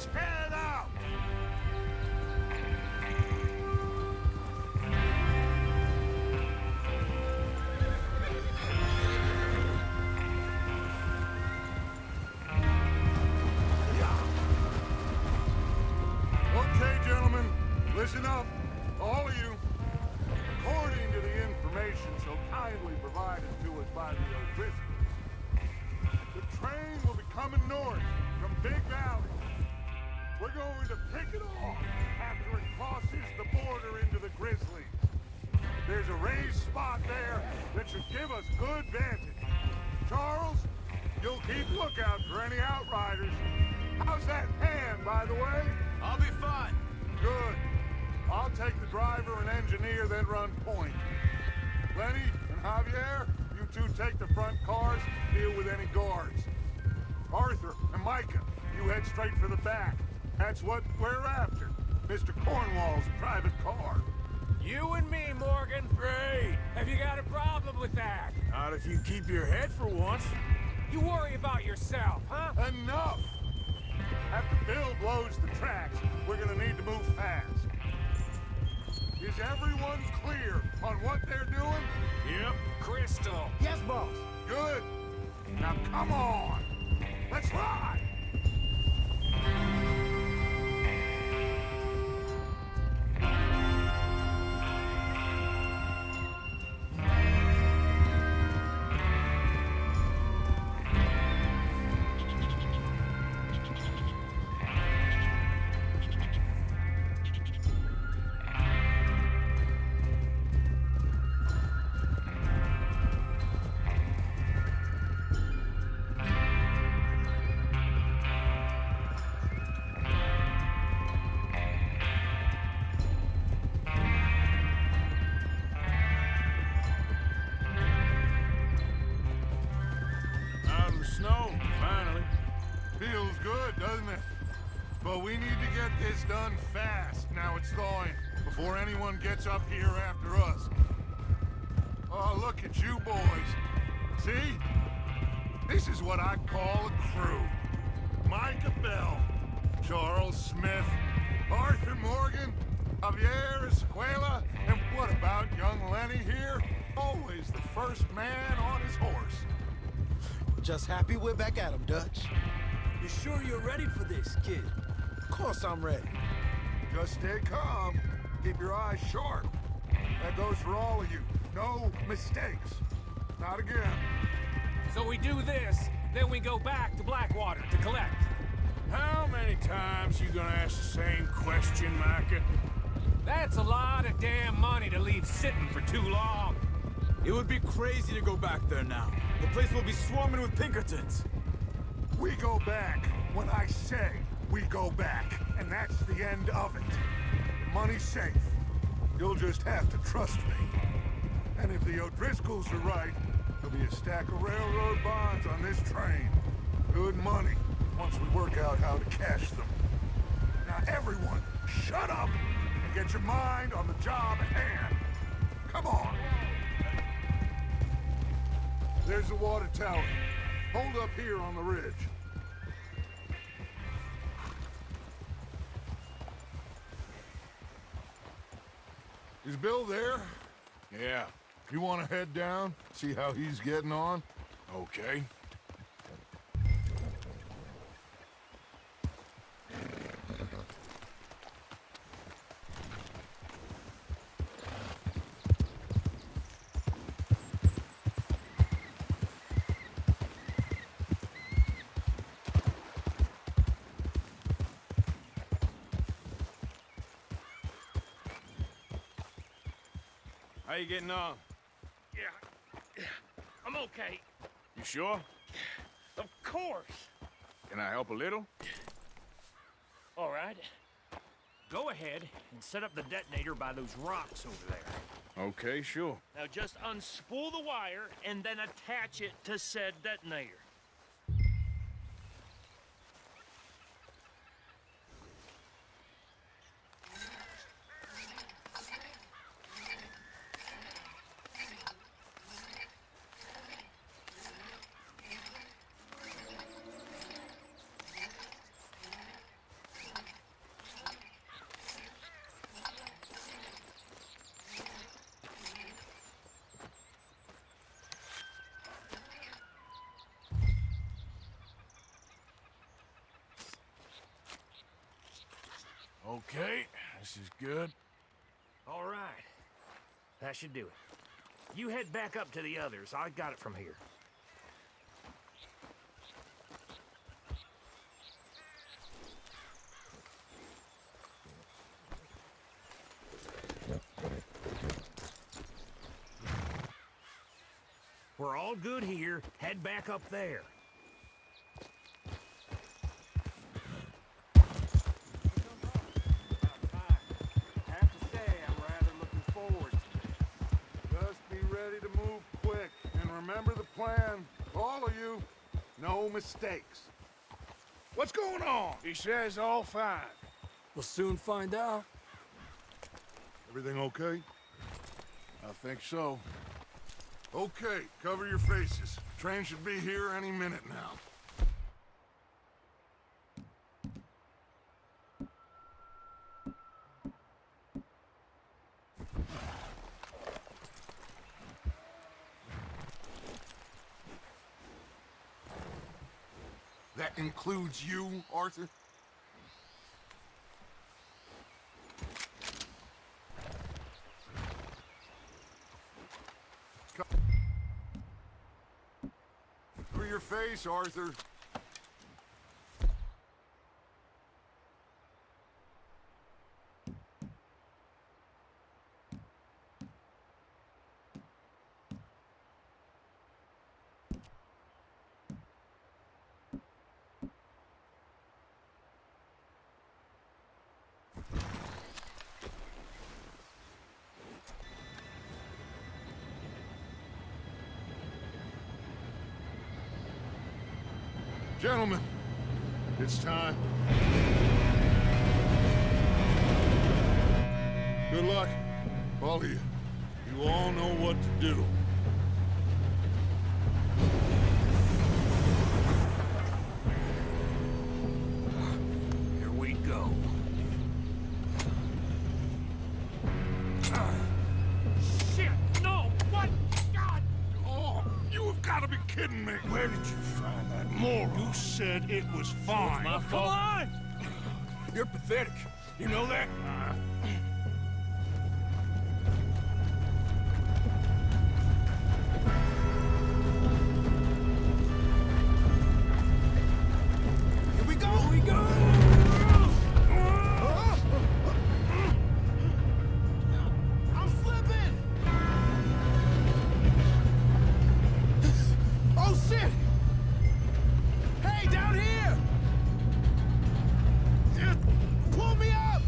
Let's head out! Okay, gentlemen, listen up, all of you. According to the information so kindly provided to us by the O'Driscolls, the train will be coming north from Big Valley. We're going to pick it off after it crosses the border into the Grizzlies. There's a raised spot there that should give us good vantage. Charles, you'll keep lookout for any outriders. How's that hand, by the way? I'll be fine. Good. I'll take the driver and engineer, then run point. Lenny and Javier, you two take the front cars, deal with any guards. Arthur and Micah, you head straight for the back. That's what we're after. Mr. Cornwall's private car. You and me, Morgan. Great. Have you got a problem with that? Not if you keep your head for once. You worry about yourself, huh? Enough! After Bill blows the tracks, we're gonna need to move fast. Is everyone clear on what they're doing? Yep. Crystal. Yes, boss. Good. Now come on. Let's ride! Out in the snow, finally. Feels good, doesn't it? But we need to get this done fast, now it's thawing, before anyone gets up here after us. Oh, look at you boys. See? This is what I call a crew. Micah Bell, Charles Smith, Arthur Morgan, Javier Escuela, and what about young Lenny here? Always the first man on his horse. Just happy we're back at 'em, Dutch. You sure you're ready for this, kid? Of course I'm ready. Just stay calm. Keep your eyes sharp. That goes for all of you. No mistakes. Not again. So we do this, then we go back to Blackwater to collect. How many times you gonna ask the same question, Micah? That's a lot of damn money to leave sitting for too long. It would be crazy to go back there now. The place will be swarming with Pinkertons. We go back when I say we go back, and that's the end of it. Money's safe. You'll just have to trust me. And if the O'Driscolls are right, there'll be a stack of railroad bonds on this train. Good money, once we work out how to cash them. Now everyone, shut up and get your mind on the job at hand. Come on. There's the water tower. Hold up here on the ridge. Is Bill there? Yeah. You want to head down, see how he's getting on? Okay. How you getting on? Yeah, I'm okay. You sure? Of course. Can I help a little? All right. Go ahead and set up the detonator by those rocks over there. Okay, sure. Now just unspool the wire and then attach it to said detonator. Okay, this is good. All right. That should do it. You head back up to the others. I got it from here. We're all good here. Head back up there. Have to say, I'm rather looking forward to it. Just be ready to move quick. And remember the plan. All of you, no mistakes. What's going on? He says all fine. We'll soon find out. Everything okay? I think so. Okay, cover your faces. Train should be here any minute now. That includes you, Arthur? Cover your face, Arthur. Gentlemen, it's time. Good luck, all of you. You all know what to do. Here we go. Shit! No! What? God! Oh, you have got to be kidding me. Where did you find that moron? You said it was fine. My fault. Come on! You're pathetic. You know that? Here we go! Here we go! I'm slipping! Oh, shit! Hey, down here! Pull me up!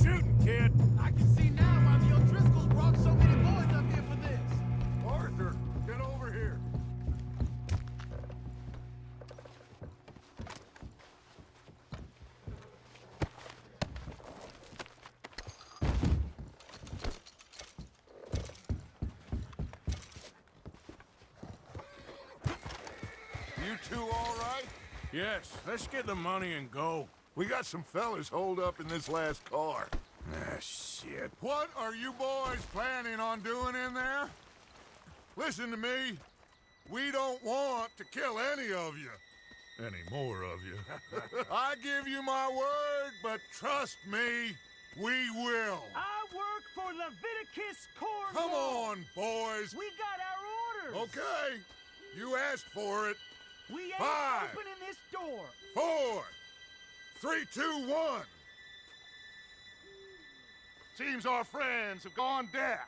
shooting, kid. I can see now why the O'Driscolls brought so many boys up here for this. Arthur, get over here. You two all right? Yes, let's get the money and go. We got some fellas holed up in this last car. Ah, shit. What are you boys planning on doing in there? Listen to me. We don't want to kill any of you. Any more of you. I give you my word, but trust me, we will. I work for Leviticus Corps. Come on, boys. We got our orders. Okay. You asked for it. We ain't 5, opening this door. 4, 3, 2, 1. Seems our friends have gone deaf.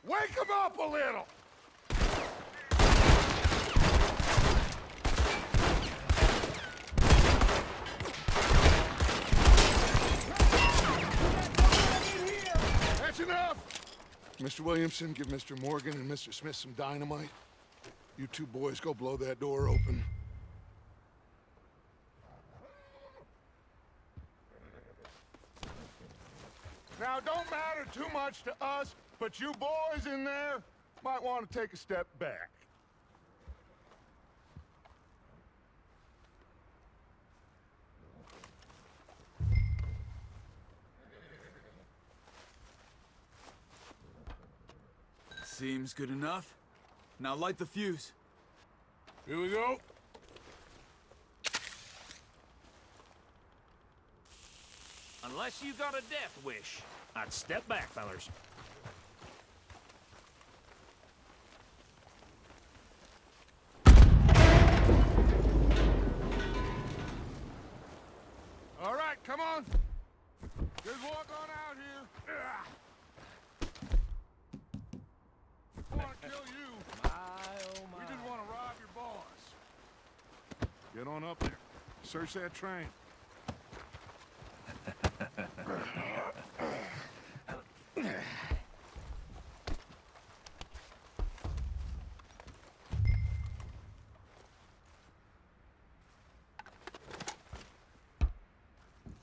Wake them up a little! That's enough! Mr. Williamson, give Mr. Morgan and Mr. Smith some dynamite. You two boys go blow that door open. Now, don't matter too much to us, but you boys in there might want to take a step back. Seems good enough. Now light the fuse. Here we go. Unless you got a death wish, I'd step back, fellers. All right, come on. Just walk on out here. I want to kill you. We just want to rob your boss. Get on up there. Search that train.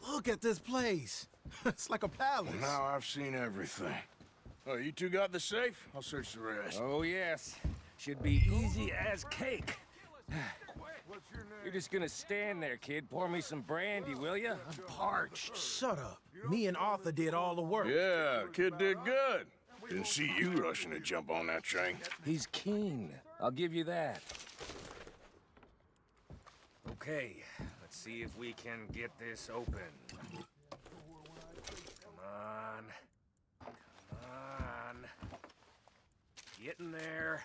Look at this place. It's like a palace. Now I've seen everything. Oh, you two got the safe? I'll search the rest. Oh, yes. Should be easy as cake. What's your name? You're just gonna stand there, kid. Pour me some brandy, will ya? I'm parched. Shut up. Me and Arthur did all the work. Yeah, the kid did good. Didn't see you rushing to jump on that train. He's keen. I'll give you that. Okay, let's see if we can get this open. Come on. Come on. Get in there.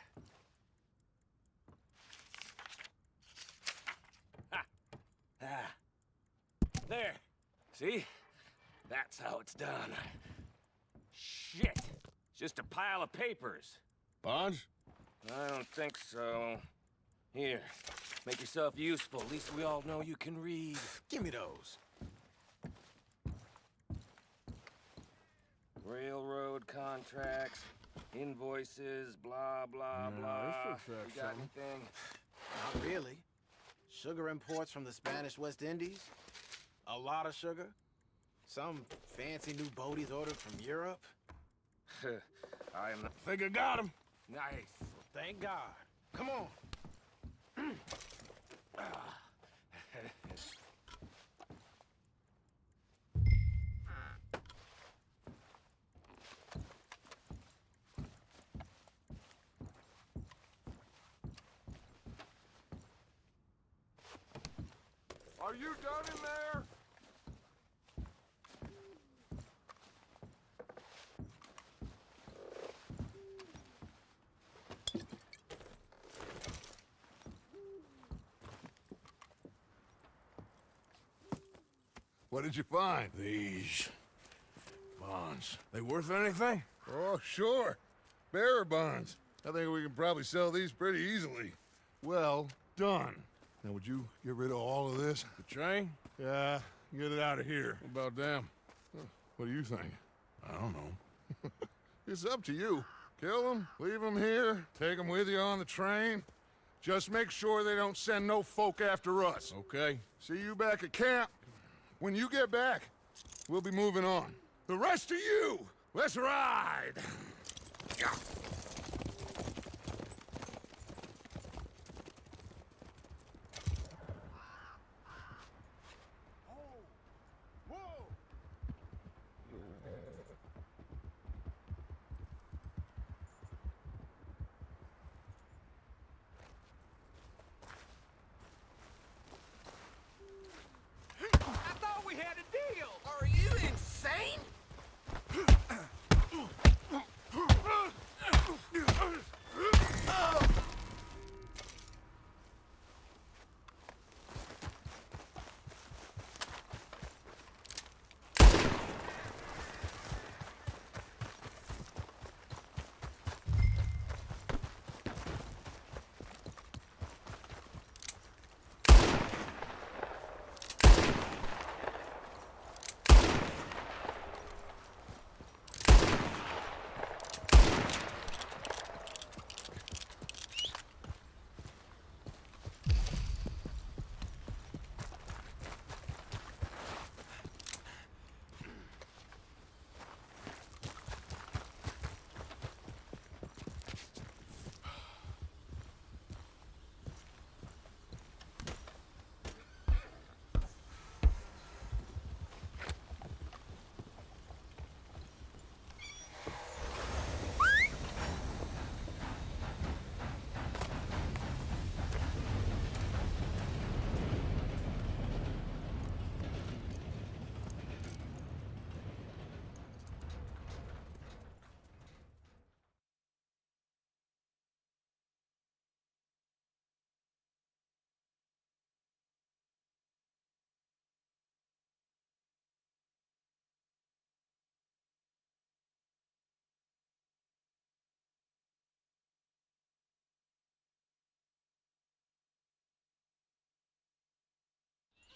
Ha! Ah. There. See? That's how it's done. Shit! It's just a pile of papers. Bonds? I don't think so. Here, make yourself useful. At least we all know you can read. Give me those. Railroad contracts, invoices, blah, blah, blah. You got anything? Not really. Sugar imports from the Spanish West Indies. A lot of sugar. Some fancy new boaties ordered from Europe. I am not... Think I got him. Nice. Thank God. Come on. Are you done in there? What did you find? These bonds. They worth anything? Oh, sure. Bearer bonds. I think we can probably sell these pretty easily. Well done. Now, would you get rid of all of this? The train? Yeah, get it out of here. What about them? What do you think? I don't know. It's up to you. Kill them, leave them here, take them with you on the train. Just make sure they don't send no folk after us. Okay. See you back at camp. When you get back, we'll be moving on. The rest of you, let's ride! Yeah. I thought we had a deal! Are you insane?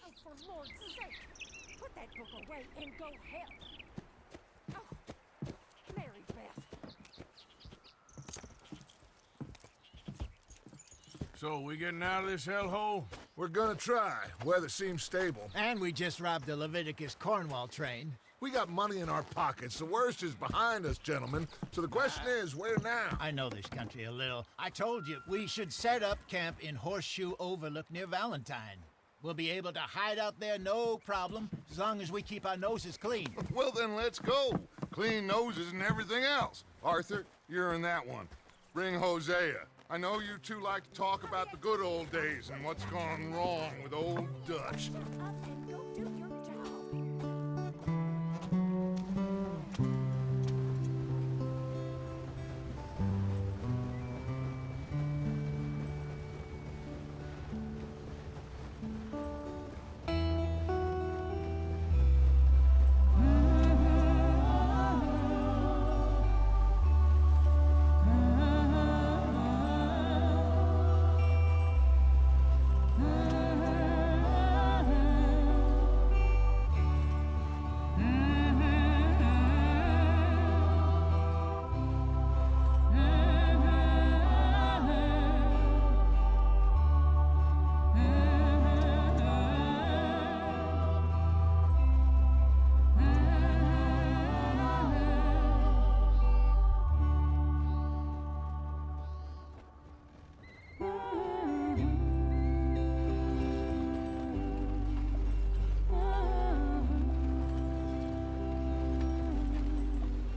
Oh, for Lord's sake, put that book away and go help. Oh, Mary Beth. So, we getting out of this hellhole? We're gonna try. Weather seems stable. And we just robbed the Leviticus Cornwall train. We got money in our pockets. The worst is behind us, gentlemen. So the question is, where now? I know this country a little. I told you, we should set up camp in Horseshoe Overlook near Valentine. We'll be able to hide out there no problem, as long as we keep our noses clean. Well, then let's go. Clean noses and everything else. Arthur, you're in that one. Bring Hosea. I know you two like to talk about the good old days and what's gone wrong with old Dutch. Up and go do your job.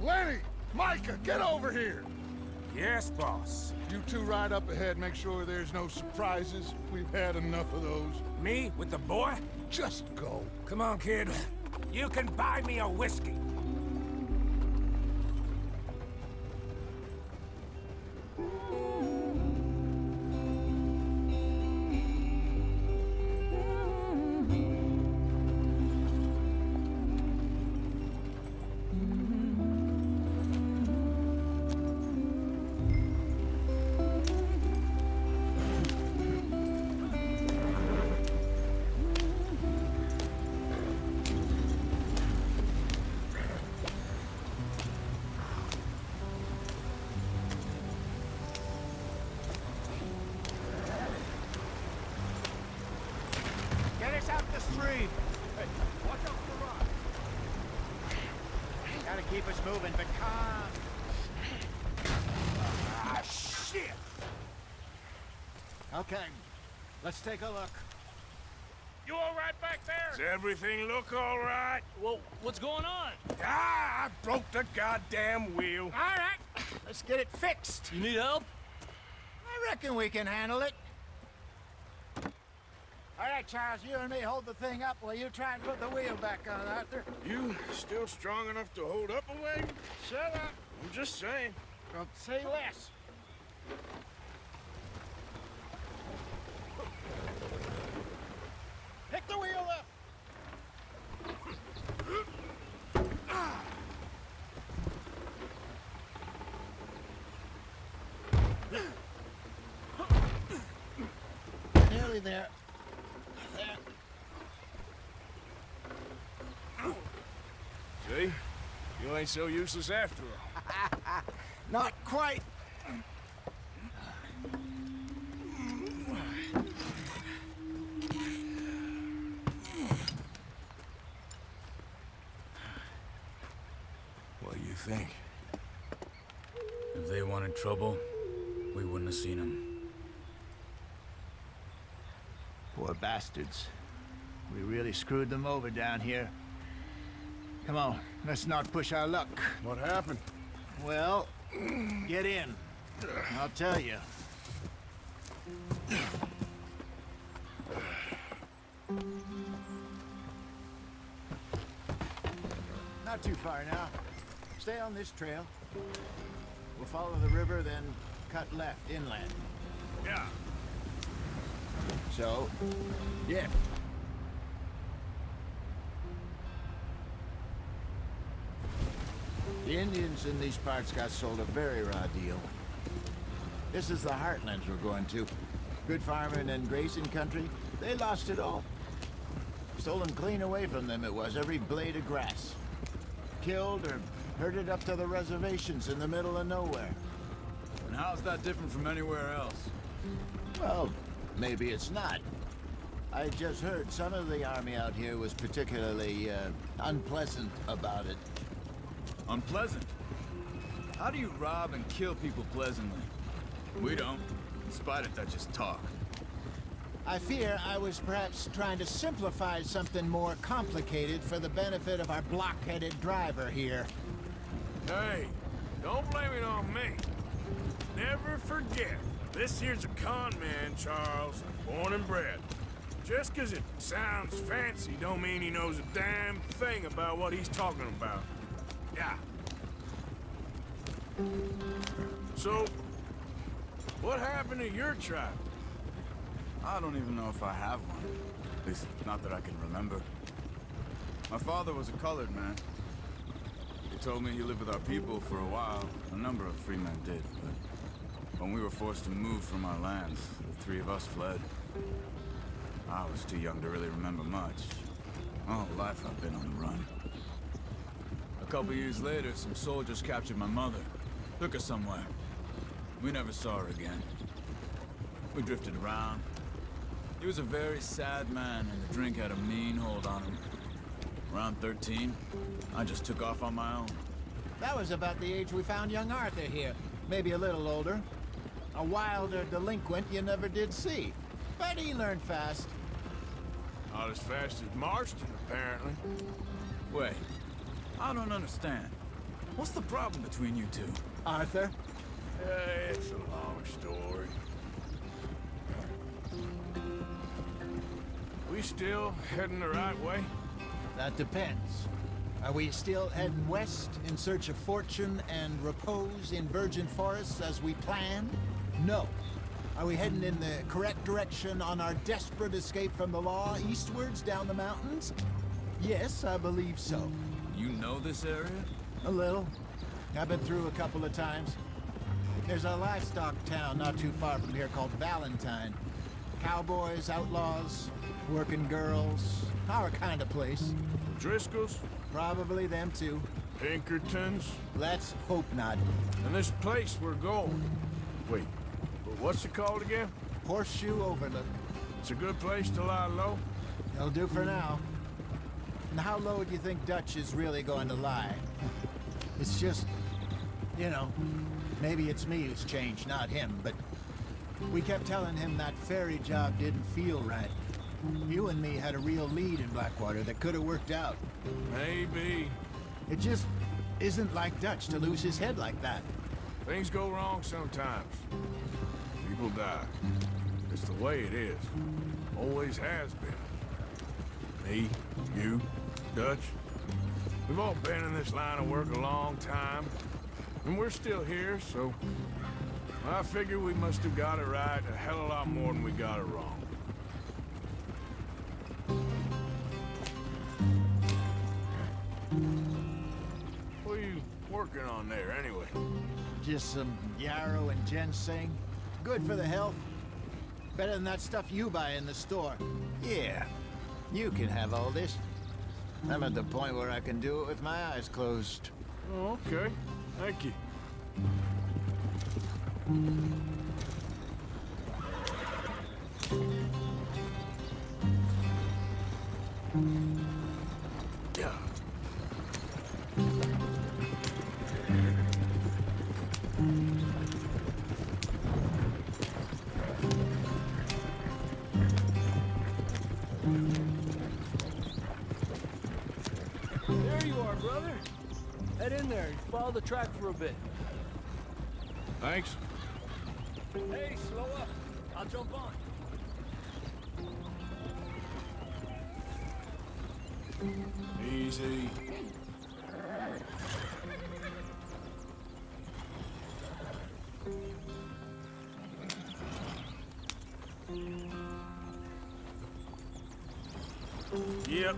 Lenny! Micah, get over here! Yes, boss. You two ride up ahead, make sure there's no surprises. We've had enough of those. Me with the boy? Just go. Come on, kid. You can buy me a whiskey. out the stream. Hey, watch out for the rock. Gotta keep us moving, but calm. Ah, shit! Okay, let's take a look. You all right back there? Does everything look all right? Well, what's going on? Ah, I broke the goddamn wheel. All right, let's get it fixed. You need help? I reckon we can handle it. All right, Charles, you and me hold the thing up while you try and put the wheel back on, Arthur. You still strong enough to hold up a wagon? Shut up. I'm just saying. Don't say less. Pick the wheel up. Nearly there. See? You ain't so useless after all. Not quite. What do you think? If they wanted trouble, we wouldn't have seen them. Poor bastards. We really screwed them over down here. Come on, let's not push our luck. What happened? Well, get in. I'll tell you. Not too far now. Stay on this trail. We'll follow the river, then cut left inland. Yeah. So, yeah. The Indians in these parts got sold a very raw deal. This is the heartlands we're going to. Good farming and grazing country, they lost it all. Stolen clean away from them it was, every blade of grass. Killed or herded up to the reservations in the middle of nowhere. And how's that different from anywhere else? Well, maybe it's not. I just heard some of the army out here was particularly, unpleasant about it. Unpleasant? How do you rob and kill people pleasantly? We don't. In spite of that, just talk. I fear I was perhaps trying to simplify something more complicated for the benefit of our block-headed driver here. Hey, don't blame it on me. Never forget, this here's a con man, Charles, born and bred. Just 'cause it sounds fancy don't mean he knows a damn thing about what he's talking about. Yeah. So, what happened to your tribe? I don't even know if I have one. At least, not that I can remember. My father was a colored man. He told me he lived with our people for a while. A number of free men did, but when we were forced to move from our lands, the three of us fled. I was too young to really remember much. My whole life I've been on the run. A couple years later, some soldiers captured my mother. Took her somewhere. We never saw her again. We drifted around. He was a very sad man, and the drink had a mean hold on him. Around 13, I just took off on my own. That was about the age we found young Arthur here. Maybe a little older. A wilder delinquent you never did see. But he learned fast. Not as fast as Marston, apparently. Wait, I don't understand. What's the problem between you two? Arthur? It's a long story. We still heading the right way? That depends. Are we still heading west in search of fortune and repose in virgin forests as we planned? No. Are we heading in the correct direction on our desperate escape from the law eastwards down the mountains? Yes, I believe so. You know this area? A little. I've been through a couple of times. There's a livestock town not too far from here called Valentine. Cowboys, outlaws, working girls, our kind of place. Driscoll's? Probably them too. Pinkertons? Let's hope not. And this place we're going. Wait, but what's it called again? Horseshoe Overlook. It's a good place to lie low? They'll do for now. And how low do you think Dutch is really going to lie? It's just, you know, maybe it's me who's changed, not him, but we kept telling him that ferry job didn't feel right. You and me had a real lead in Blackwater that could have worked out. Maybe. It just isn't like Dutch to lose his head like that. Things go wrong sometimes. People die. It's the way it is. Always has been. Me, you, Dutch. We've all been in this line of work a long time. And we're still here, so... I figure we must have got it right a hell of a lot more than we got it wrong. What are you working on there, anyway? Just some yarrow and ginseng. Good for the health. Better than that stuff you buy in the store. Yeah, you can have all this. I'm at the point where I can do it with my eyes closed. Oh, okay. Thank you. Yeah. There you are, brother. Head in there and follow the track for a bit. Thanks. Hey, slow up. I'll jump on. Easy. Yep.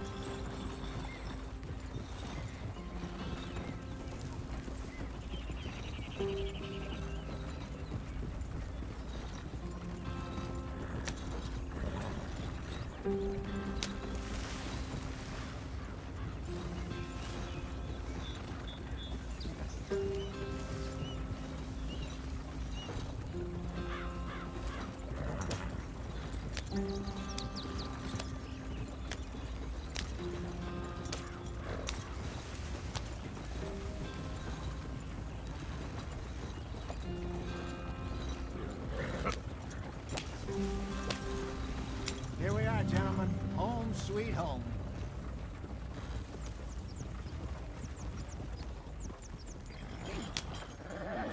Here we are, gentlemen. Home sweet home.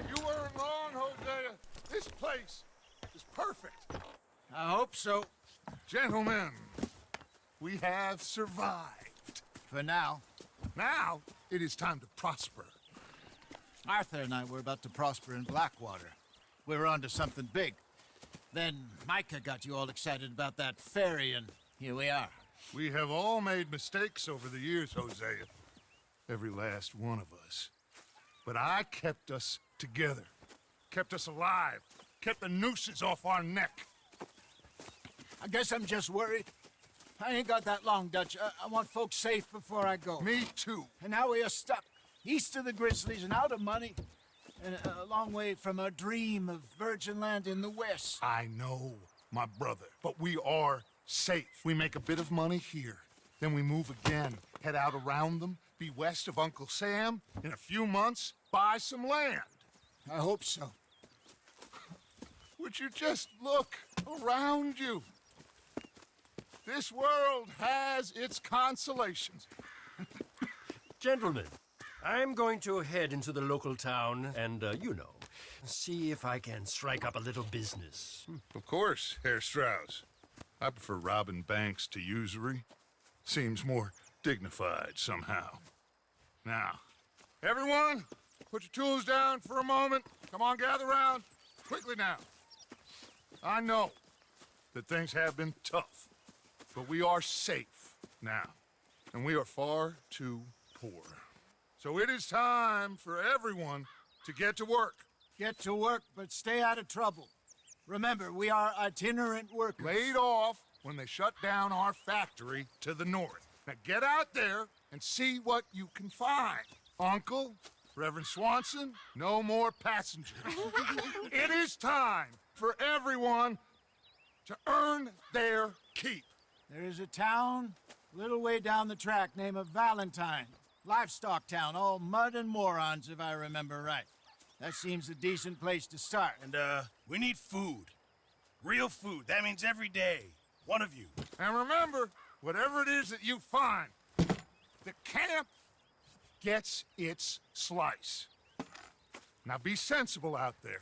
You weren't wrong, Hosea. This place is perfect. I hope so. Gentlemen, we have survived. For now. Now, it is time to prosper. Arthur and I were about to prosper in Blackwater. We were onto something big. Then Micah got you all excited about that ferry, and here we are. We have all made mistakes over the years, Hosea. Every last one of us. But I kept us together. Kept us alive. Kept the nooses off our neck. I guess I'm just worried. I ain't got that long, Dutch. I want folks safe before I go. Me too. And now we are stuck, east of the Grizzlies and out of money, and a long way from our dream of virgin land in the west. I know, my brother, but we are safe. We make a bit of money here, then we move again, head out around them, be west of Uncle Sam, in a few months, buy some land. I hope so. Would you just look around you? This world has its consolations. Gentlemen, I'm going to head into the local town and, you know, see if I can strike up a little business. Of course, Herr Strauss. I prefer robbing banks to usury. Seems more dignified somehow. Now, everyone, put your tools down for a moment. Come on, gather round. Quickly now. I know that things have been tough, but we are safe now, and we are far too poor. So it is time for everyone to get to work. Get to work, but stay out of trouble. Remember, we are itinerant workers. Laid off when they shut down our factory to the north. Now get out there and see what you can find. Uncle, Reverend Swanson, no more passengers. It is time for everyone to earn their keep. There is a town a little way down the track named Valentine. Livestock town, all mud and morons, if I remember right. That seems a decent place to start. And, we need food. Real food. That means every day. One of you. And remember, whatever it is that you find, the camp gets its slice. Now be sensible out there.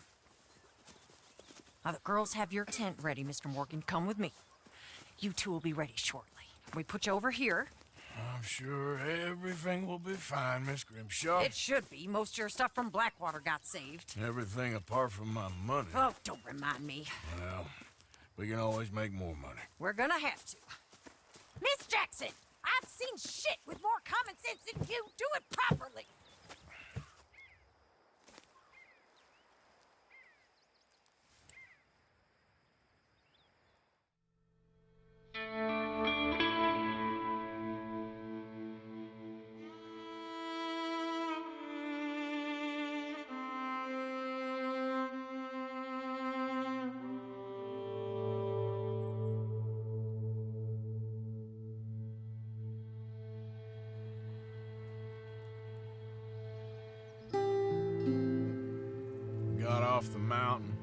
Now, the girls have your tent ready, Mr. Morgan. Come with me. You two will be ready shortly. We put you over here. I'm sure everything will be fine, Miss Grimshaw. It should be. Most of your stuff from Blackwater got saved. Everything apart from my money. Oh, don't remind me. Well, we can always make more money. We're gonna have to. Miss Jackson, I've seen shit with more common sense than you. Do it properly. Got off the mountain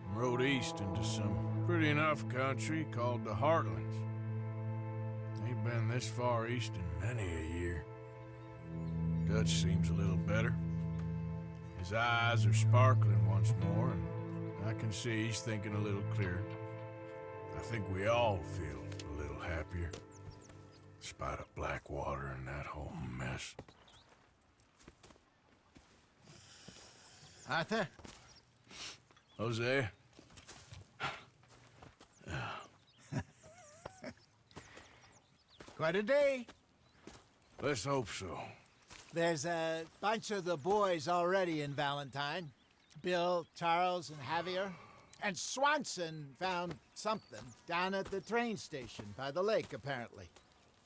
and rode east into some pretty enough country called the Heartlands. Ain't been this far east in many a year. Dutch seems a little better. His eyes are sparkling once more, and I can see he's thinking a little clearer. I think we all feel a little happier, despite of Blackwater and that whole mess. Arthur? Jose? Quite a day. Let's hope so. There's a bunch of the boys already in Valentine. Bill, Charles, and Javier. And Swanson found something down at the train station by the lake, apparently.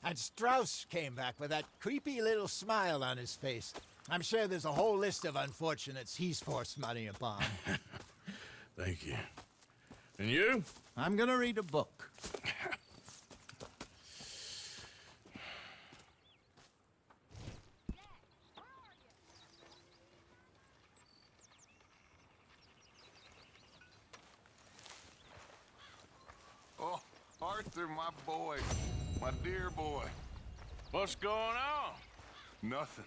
And Strauss came back with that creepy little smile on his face. I'm sure there's a whole list of unfortunates he's forced money upon. Thank you. And you? I'm gonna read a book. Oh, Arthur, my boy. My dear boy. What's going on? Nothing.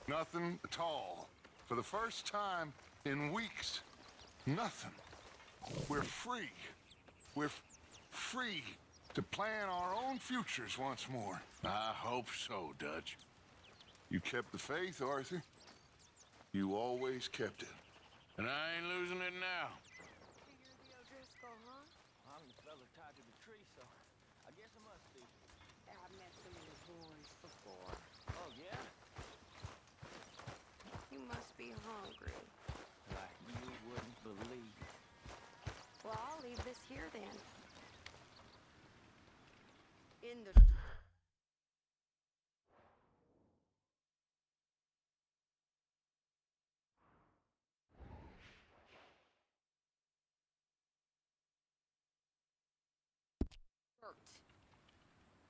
Nothing at all. For the first time in weeks, nothing. We're free. We're free to plan our own futures once more. I hope so, Dutch. You kept the faith, Arthur. You always kept it. And I ain't losing it now. I'm the fella tied to the tree, so I guess I must be. I've met some of your boys before. Oh, yeah? You must be hungry. Like you wouldn't believe. Well, I'll leave this here then. In the...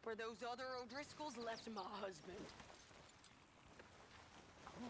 where those other O'Driscolls left my husband. Oh!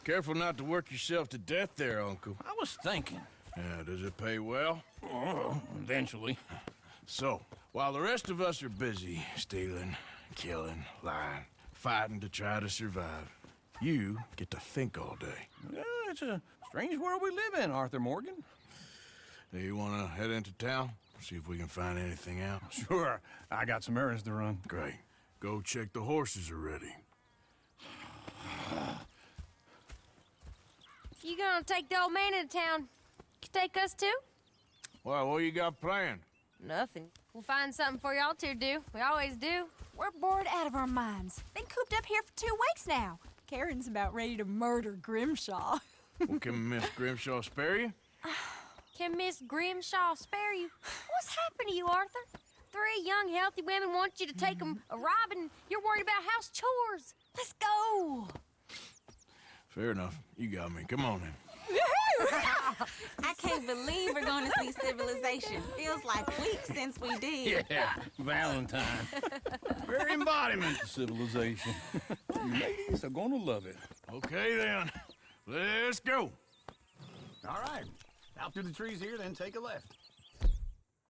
Careful not to work yourself to death there, Uncle. I was thinking. Yeah, does it pay well? Oh, eventually. So, while the rest of us are busy stealing, killing, lying, fighting to try to survive, you get to think all day. Yeah, it's a strange world we live in, Arthur Morgan. Do you want to head into town? See if we can find anything out? Sure. I got some errands to run. Great. Go check the horses are ready. You gonna take the old man into town? Take us too? Well, what you got planned? Nothing. We'll find something for y'all to do. We always do. We're bored out of our minds. Been cooped up here for 2 weeks now. Karen's about ready to murder Grimshaw. Well, can Miss Grimshaw spare you? Can Miss Grimshaw spare you? What's happened to you, Arthur? 3 young, healthy women want you to take them a robbing. You're worried about house chores. Let's go. Fair enough. You got me. Come on then. I can't believe we're going to see civilization. Feels like weeks since we did. Yeah, Valentine. Very embodiment of civilization. Ladies are gonna love it. Okay then. Let's go. All right. Out through the trees here, then take a left.